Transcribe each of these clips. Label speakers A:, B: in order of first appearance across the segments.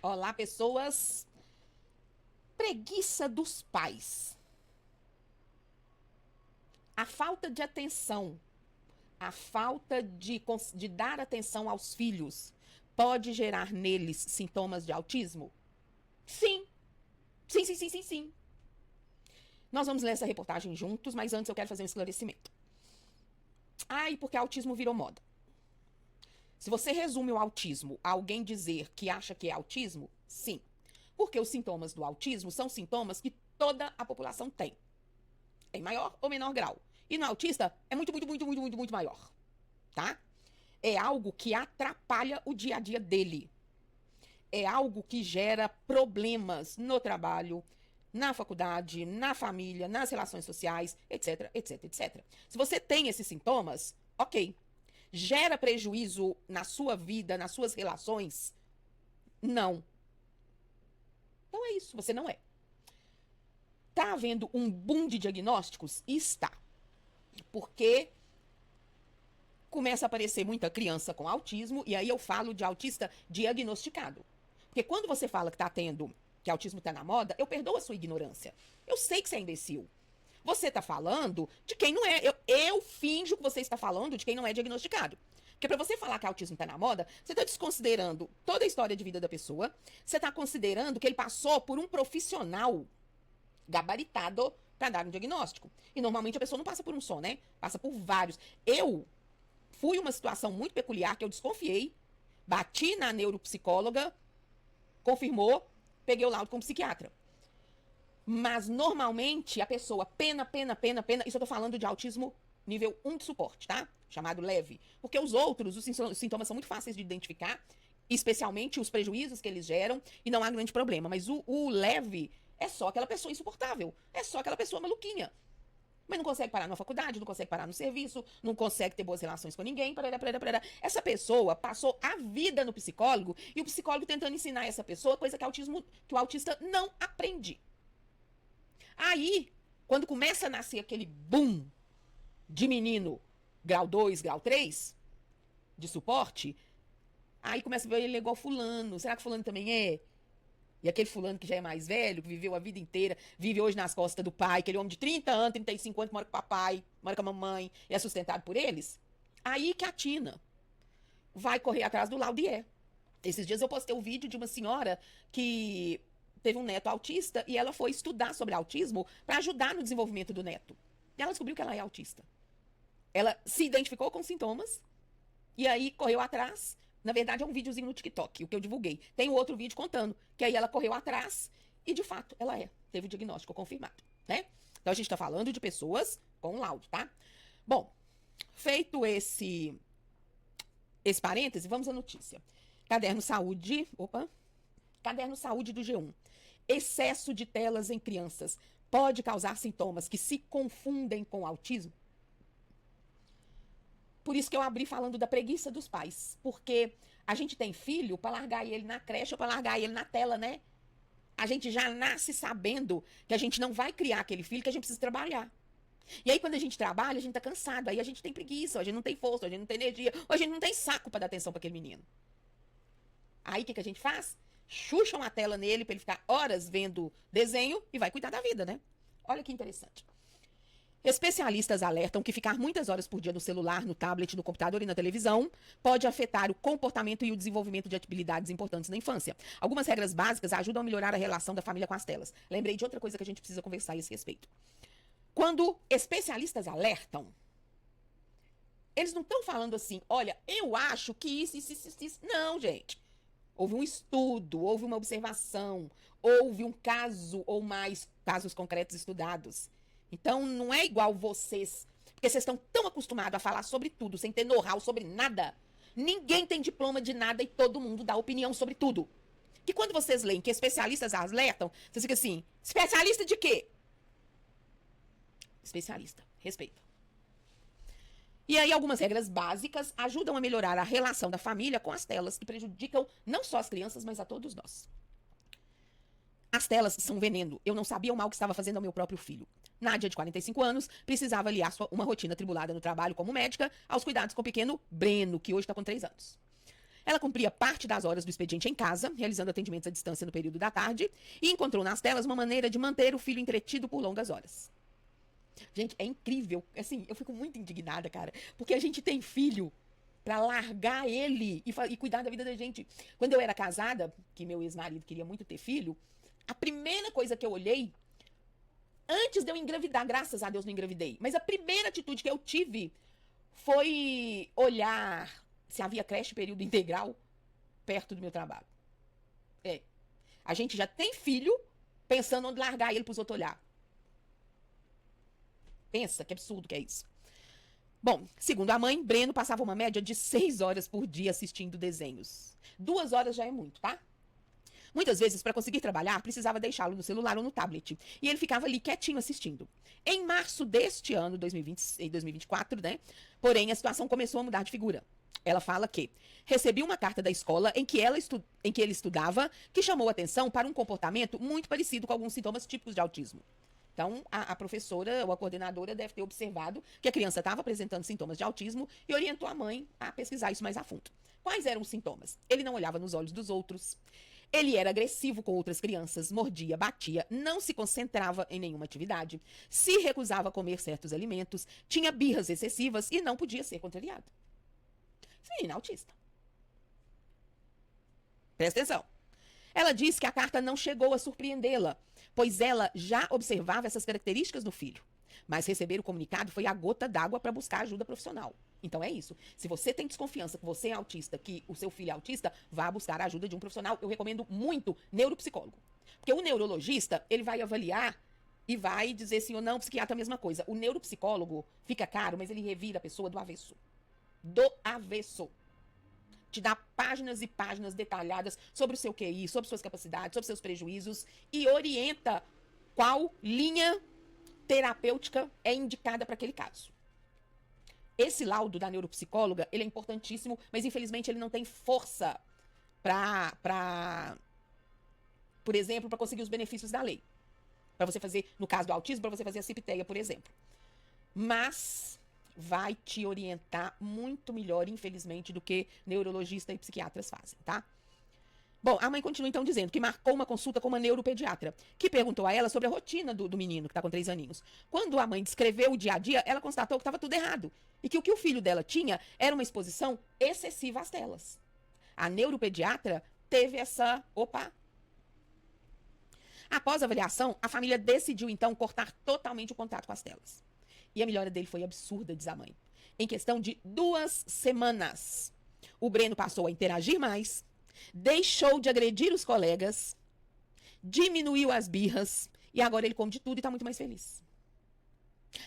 A: Olá, pessoas. Preguiça dos pais. A falta de atenção, a falta de dar atenção aos filhos pode gerar neles sintomas de autismo? Sim. Sim, sim, sim, sim, sim. Nós vamos ler essa reportagem juntos, mas antes eu quero fazer um esclarecimento. E porque autismo virou moda. Se você resume o autismo a alguém dizer que acha que é autismo, sim. Porque os sintomas do autismo são sintomas que toda a população tem. Em maior ou menor grau. E no autista é muito, muito, muito, muito, muito, muito maior. Tá? É algo que atrapalha o dia a dia dele. É algo que gera problemas no trabalho, na faculdade, na família, nas relações sociais, etc, etc, etc. Se você tem esses sintomas, ok. Gera prejuízo na sua vida, nas suas relações? Não. Então é isso, você não é. Tá havendo um boom de diagnósticos? Está. Porque começa a aparecer muita criança com autismo, e aí eu falo de autista diagnosticado. Porque quando você fala que tá tendo, que autismo tá na moda, eu perdoo a sua ignorância. Eu sei que você é imbecil. Você tá falando de quem não é. Eu finjo que você está falando de quem não é diagnosticado. Porque pra você falar que autismo tá na moda, você tá desconsiderando toda a história de vida da pessoa, você tá considerando que ele passou por um profissional gabaritado para dar um diagnóstico. E normalmente a pessoa não passa por um só, né? Passa por vários. Eu fui uma situação muito peculiar que eu desconfiei, bati na neuropsicóloga, confirmou, peguei o laudo como psiquiatra. Mas normalmente a pessoa pena, isso eu tô falando de autismo nível 1 de suporte, tá? Chamado leve. Porque os outros, os sintomas são muito fáceis de identificar, especialmente os prejuízos que eles geram, e não há grande problema. Mas o leve é só aquela pessoa insuportável, é só aquela pessoa maluquinha. Mas não consegue parar na faculdade, não consegue parar no serviço, não consegue ter boas relações com ninguém. Parará. Essa pessoa passou a vida no psicólogo e o psicólogo tentando ensinar essa pessoa coisa que o autista não aprende. Aí, quando começa a nascer aquele boom de menino grau 2, grau 3 de suporte, aí começa a ver ele igual fulano. Será que fulano também é? E aquele fulano que já é mais velho, que viveu a vida inteira, vive hoje nas costas do pai, aquele homem de 30 anos, 35 anos, que mora com o papai, mora com a mamãe, e é sustentado por eles. Aí que a Tina vai correr atrás do Laudier. Esses dias eu postei um vídeo de uma senhora que teve um neto autista e ela foi estudar sobre autismo para ajudar no desenvolvimento do neto. E ela descobriu que ela é autista. Ela se identificou com sintomas e aí correu atrás. Na verdade, é um videozinho no TikTok, o que eu divulguei. Tem um outro vídeo contando que aí ela correu atrás e, de fato, ela teve o diagnóstico confirmado, né? Então, a gente tá falando de pessoas com laudo, tá? Bom, feito esse parêntese, vamos à notícia. Caderno Saúde do G1. Excesso de telas em crianças pode causar sintomas que se confundem com autismo? Por isso que eu abri falando da preguiça dos pais. Porque a gente tem filho para largar ele na creche ou para largar ele na tela, né? A gente já nasce sabendo que a gente não vai criar aquele filho, que a gente precisa trabalhar. E aí, quando a gente trabalha, a gente tá cansado. Aí a gente tem preguiça, a gente não tem força, a gente não tem energia, ou a gente não tem saco para dar atenção para aquele menino. Aí, o que a gente faz? Chucham a tela nele para ele ficar horas vendo desenho e vai cuidar da vida, né? Olha que interessante. Especialistas alertam que ficar muitas horas por dia no celular, no tablet, no computador e na televisão pode afetar o comportamento e o desenvolvimento de habilidades importantes na infância. Algumas regras básicas ajudam a melhorar a relação da família com as telas. Lembrei de outra coisa que a gente precisa conversar a esse respeito. Quando especialistas alertam, eles não estão falando assim, olha, eu acho que isso. Não, gente. Houve um estudo, houve uma observação, houve um caso ou mais casos concretos estudados. Então, não é igual vocês, porque vocês estão tão acostumados a falar sobre tudo, sem ter know-how sobre nada. Ninguém tem diploma de nada e todo mundo dá opinião sobre tudo. Que quando vocês leem que especialistas alertam, vocês ficam assim, especialista de quê? Especialista, respeita. E aí, algumas regras básicas ajudam a melhorar a relação da família com as telas e prejudicam não só as crianças, mas a todos nós. As telas são veneno. Eu não sabia o mal que estava fazendo ao meu próprio filho. Nádia, de 45 anos, precisava aliar uma rotina atribulada no trabalho como médica aos cuidados com o pequeno Breno, que hoje está com 3 anos. Ela cumpria parte das horas do expediente em casa, realizando atendimentos à distância no período da tarde, e encontrou nas telas uma maneira de manter o filho entretido por longas horas. Gente, é incrível. Assim, eu fico muito indignada, cara, porque a gente tem filho pra largar ele e cuidar da vida da gente. Quando eu era casada, que meu ex-marido queria muito ter filho, a primeira coisa que eu olhei, antes de eu engravidar, graças a Deus não engravidei, mas a primeira atitude que eu tive foi olhar se havia creche período integral perto do meu trabalho. É. A gente já tem filho pensando onde largar ele pros outros olhar. Pensa, que absurdo que é isso. Bom, segundo a mãe, Breno passava uma média de 6 horas por dia assistindo desenhos. 2 horas já é muito, tá? Muitas vezes, para conseguir trabalhar, precisava deixá-lo no celular ou no tablet. E ele ficava ali quietinho assistindo. Em março deste ano, 2024, né? Porém, a situação começou a mudar de figura. Ela fala que recebi uma carta da escola em que ele estudava que chamou atenção para um comportamento muito parecido com alguns sintomas típicos de autismo. Então, a professora ou a coordenadora deve ter observado que a criança estava apresentando sintomas de autismo e orientou a mãe a pesquisar isso mais a fundo. Quais eram os sintomas? Ele não olhava nos olhos dos outros. Ele era agressivo com outras crianças, mordia, batia, não se concentrava em nenhuma atividade, se recusava a comer certos alimentos, tinha birras excessivas e não podia ser contrariado. Esse menino é autista. Presta atenção. Ela diz que a carta não chegou a surpreendê-la, pois ela já observava essas características no filho. Mas receber o comunicado foi a gota d'água para buscar ajuda profissional. Então é isso. Se você tem desconfiança que você é autista, que o seu filho é autista, vá buscar a ajuda de um profissional. Eu recomendo muito neuropsicólogo. Porque o neurologista, ele vai avaliar e vai dizer sim ou não, o psiquiatra a mesma coisa. O neuropsicólogo fica caro, mas ele revira a pessoa do avesso. Do avesso. Te dá páginas e páginas detalhadas sobre o seu QI, sobre suas capacidades, sobre seus prejuízos e orienta qual linha terapêutica é indicada para aquele caso. Esse laudo da neuropsicóloga, ele é importantíssimo, mas infelizmente ele não tem força por exemplo, para conseguir os benefícios da lei. Para você fazer, no caso do autismo, para você fazer a CIPTEA, por exemplo. Mas vai te orientar muito melhor, infelizmente, do que neurologista e psiquiatras fazem, tá? Bom, a mãe continua então dizendo que marcou uma consulta com uma neuropediatra, que perguntou a ela sobre a rotina do menino, que está com 3 aninhos. Quando a mãe descreveu o dia a dia, ela constatou que estava tudo errado. E que o que o filho dela tinha era uma exposição excessiva às telas. A neuropediatra teve essa... Opa! Após a avaliação, a família decidiu então cortar totalmente o contato com as telas. E a melhora dele foi absurda, diz a mãe. Em questão de 2 semanas, o Breno passou a interagir mais, deixou de agredir os colegas, diminuiu as birras e agora ele come de tudo e tá muito mais feliz.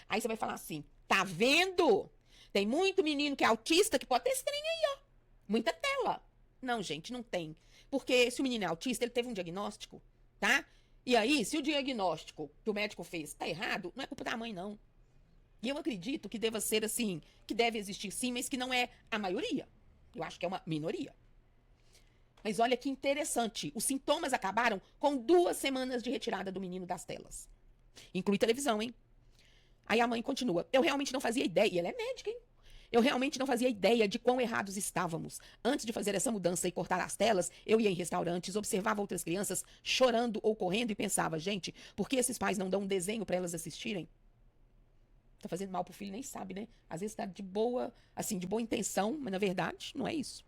A: Aí você vai falar assim, tá vendo? Tem muito menino que é autista que pode ter esse trem aí, ó. Muita tela. Não, gente, não tem. Porque se o menino é autista, ele teve um diagnóstico, tá? E aí, se o diagnóstico que o médico fez tá errado, não é culpa da mãe, não. E eu acredito que deva ser assim, que deve existir sim, mas que não é a maioria. Eu acho que é uma minoria. Mas olha que interessante, os sintomas acabaram com 2 semanas de retirada do menino das telas. Inclui televisão, hein? Aí a mãe continua, eu realmente não fazia ideia, e ela é médica, hein? Eu realmente não fazia ideia de quão errados estávamos. Antes de fazer essa mudança e cortar as telas, eu ia em restaurantes, observava outras crianças chorando ou correndo e pensava, gente, por que esses pais não dão um desenho para elas assistirem? Tá fazendo mal pro filho, nem sabe, né? Às vezes tá de boa, assim, de boa intenção, mas na verdade não é isso.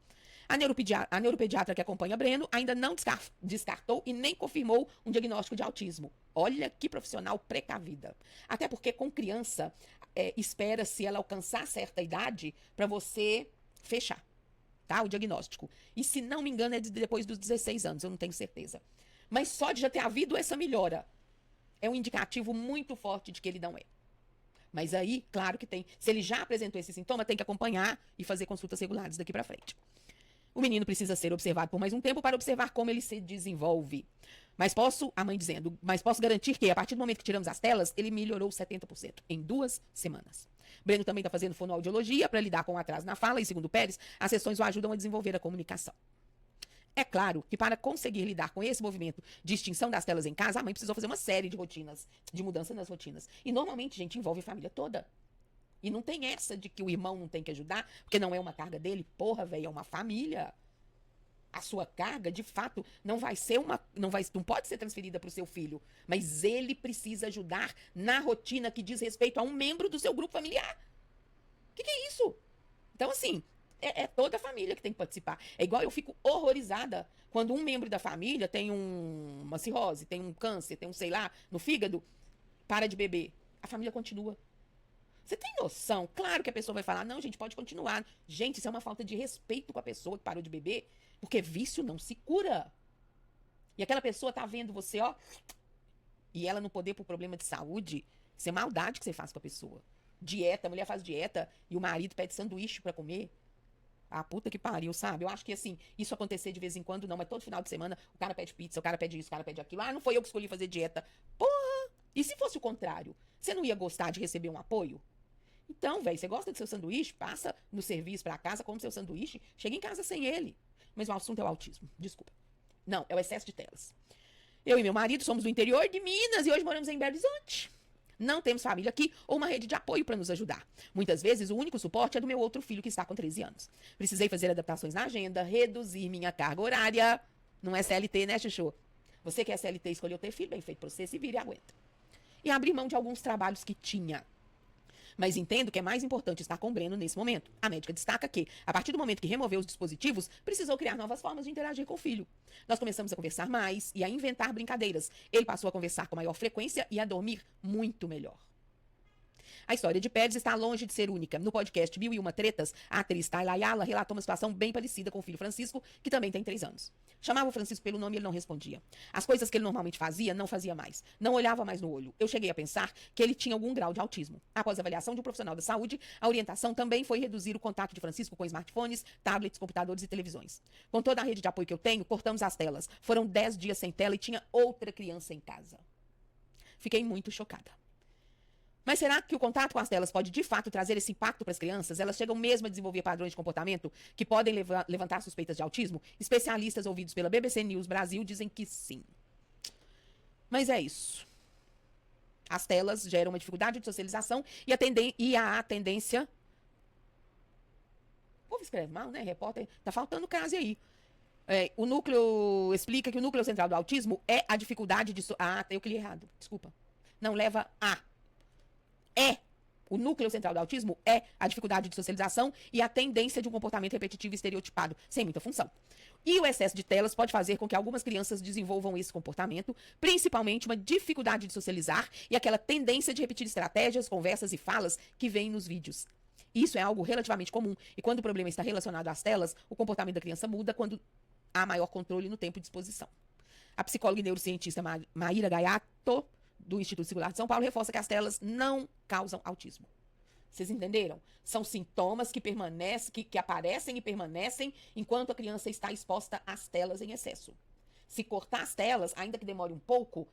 A: A neuropediatra que acompanha Breno ainda não descartou e nem confirmou um diagnóstico de autismo. Olha que profissional precavida. Até porque com criança, espera-se ela alcançar certa idade para você fechar, tá? O diagnóstico. E se não me engano é depois dos 16 anos, eu não tenho certeza. Mas só de já ter havido essa melhora é um indicativo muito forte de que ele não é. Mas aí, claro que tem. Se ele já apresentou esse sintoma, tem que acompanhar e fazer consultas regulares daqui para frente. O menino precisa ser observado por mais um tempo para observar como ele se desenvolve. A mãe dizendo, mas posso garantir que a partir do momento que tiramos as telas, ele melhorou 70% em 2 semanas. Breno também está fazendo fonoaudiologia para lidar com o atraso na fala e, segundo Pérez, as sessões o ajudam a desenvolver a comunicação. É claro que para conseguir lidar com esse movimento de extinção das telas em casa, a mãe precisou fazer uma série de rotinas, de mudança nas rotinas. E normalmente, gente, envolve a família toda. E não tem essa de que o irmão não tem que ajudar, porque não é uma carga dele. Porra, velho, é uma família. A sua carga, de fato, não pode ser transferida para o seu filho, mas ele precisa ajudar na rotina que diz respeito a um membro do seu grupo familiar. O que é isso? Então, assim, é toda a família que tem que participar. É igual eu fico horrorizada quando um membro da família tem uma cirrose, tem um câncer, tem um, sei lá, no fígado, para de beber. A família continua. Você tem noção? Claro que a pessoa vai falar, não, gente, pode continuar. Gente, isso é uma falta de respeito com a pessoa que parou de beber, porque vício não se cura. E aquela pessoa tá vendo você, ó, e ela não poder por problema de saúde, isso é maldade que você faz com a pessoa. Dieta, a mulher faz dieta e o marido pede sanduíche pra comer. Ah, puta que pariu, sabe? Eu acho que, assim, isso acontecer de vez em quando não, mas todo final de semana o cara pede pizza, o cara pede isso, o cara pede aquilo. Ah, não foi eu que escolhi fazer dieta. Porra! E se fosse o contrário? Você não ia gostar de receber um apoio? Então, velho, você gosta do seu sanduíche? Passa no serviço pra casa, come seu sanduíche, chega em casa sem ele. Mas o assunto é o autismo, desculpa. Não, é o excesso de telas. Eu e meu marido somos do interior de Minas e hoje moramos em Belo Horizonte. Não temos família aqui ou uma rede de apoio para nos ajudar. Muitas vezes, o único suporte é do meu outro filho, que está com 13 anos. Precisei fazer adaptações na agenda, reduzir minha carga horária. Não é CLT, né, Chuchu? Você que é CLT e escolheu ter filho, bem feito para você, se vira e aguenta. E abrir mão de alguns trabalhos que tinha. Mas entendo que é mais importante estar com o Breno nesse momento. A médica destaca que, a partir do momento que removeu os dispositivos, precisou criar novas formas de interagir com o filho. Nós começamos a conversar mais e a inventar brincadeiras. Ele passou a conversar com maior frequência e a dormir muito melhor. A história de Pérez está longe de ser única. No podcast 1001 Tretas, a atriz Tayla Ayala relatou uma situação bem parecida com o filho Francisco, que também tem 3 anos. Chamava o Francisco pelo nome e ele não respondia. As coisas que ele normalmente fazia, não fazia mais. Não olhava mais no olho. Eu cheguei a pensar que ele tinha algum grau de autismo. Após a avaliação de um profissional da saúde, a orientação também foi reduzir o contato de Francisco com smartphones, tablets, computadores e televisões. Com toda a rede de apoio que eu tenho, cortamos as telas. Foram 10 dias sem tela e tinha outra criança em casa. Fiquei muito chocada. Mas será que o contato com as telas pode, de fato, trazer esse impacto para as crianças? Elas chegam mesmo a desenvolver padrões de comportamento que podem levantar suspeitas de autismo? Especialistas ouvidos pela BBC News Brasil dizem que sim. Mas é isso. As telas geram uma dificuldade de socialização e a tendência... O povo escreve mal, né? Repórter, tá faltando caso aí. O núcleo explica que o núcleo central do autismo é a dificuldade de... eu li errado, desculpa. Não leva a... O núcleo central do autismo é a dificuldade de socialização e a tendência de um comportamento repetitivo e estereotipado, sem muita função. E o excesso de telas pode fazer com que algumas crianças desenvolvam esse comportamento, principalmente uma dificuldade de socializar e aquela tendência de repetir estratégias, conversas e falas que vêm nos vídeos. Isso é algo relativamente comum e quando o problema está relacionado às telas, o comportamento da criança muda quando há maior controle no tempo de exposição. A psicóloga e neurocientista Maíra Gaiato, do Instituto Singular de São Paulo, reforça que as telas não causam autismo. Vocês entenderam? São sintomas que aparecem e permanecem enquanto a criança está exposta às telas em excesso. Se cortar as telas, ainda que demore um pouco,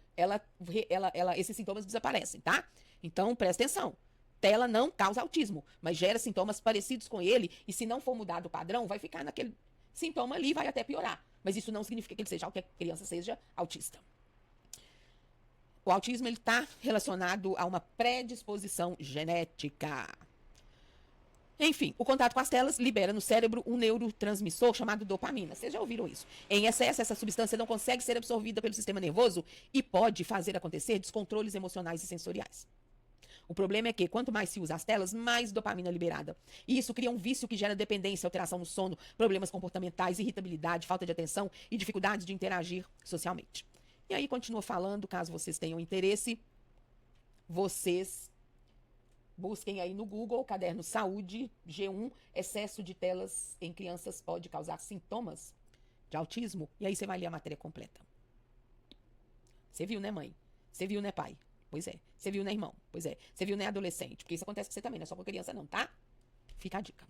A: esses sintomas desaparecem, tá? Então, presta atenção. Tela não causa autismo, mas gera sintomas parecidos com ele, e se não for mudado o padrão, vai ficar naquele sintoma ali e vai até piorar. Mas isso não significa que a criança seja autista. O autismo está relacionado a uma predisposição genética. Enfim, o contato com as telas libera no cérebro um neurotransmissor chamado dopamina. Vocês já ouviram isso? Em excesso, essa substância não consegue ser absorvida pelo sistema nervoso e pode fazer acontecer descontroles emocionais e sensoriais. O problema é que, quanto mais se usa as telas, mais dopamina é liberada. E isso cria um vício que gera dependência, alteração no sono, problemas comportamentais, irritabilidade, falta de atenção e dificuldades de interagir socialmente. E aí continua falando, caso vocês tenham interesse, vocês busquem aí no Google, caderno Saúde, G1, excesso de telas em crianças pode causar sintomas de autismo. E aí você vai ler a matéria completa. Você viu, né, mãe? Você viu, né, pai? Pois é. Você viu, né, irmão? Pois é. Você viu, né, adolescente? Porque isso acontece com você também, não é só com criança não, tá? Fica a dica.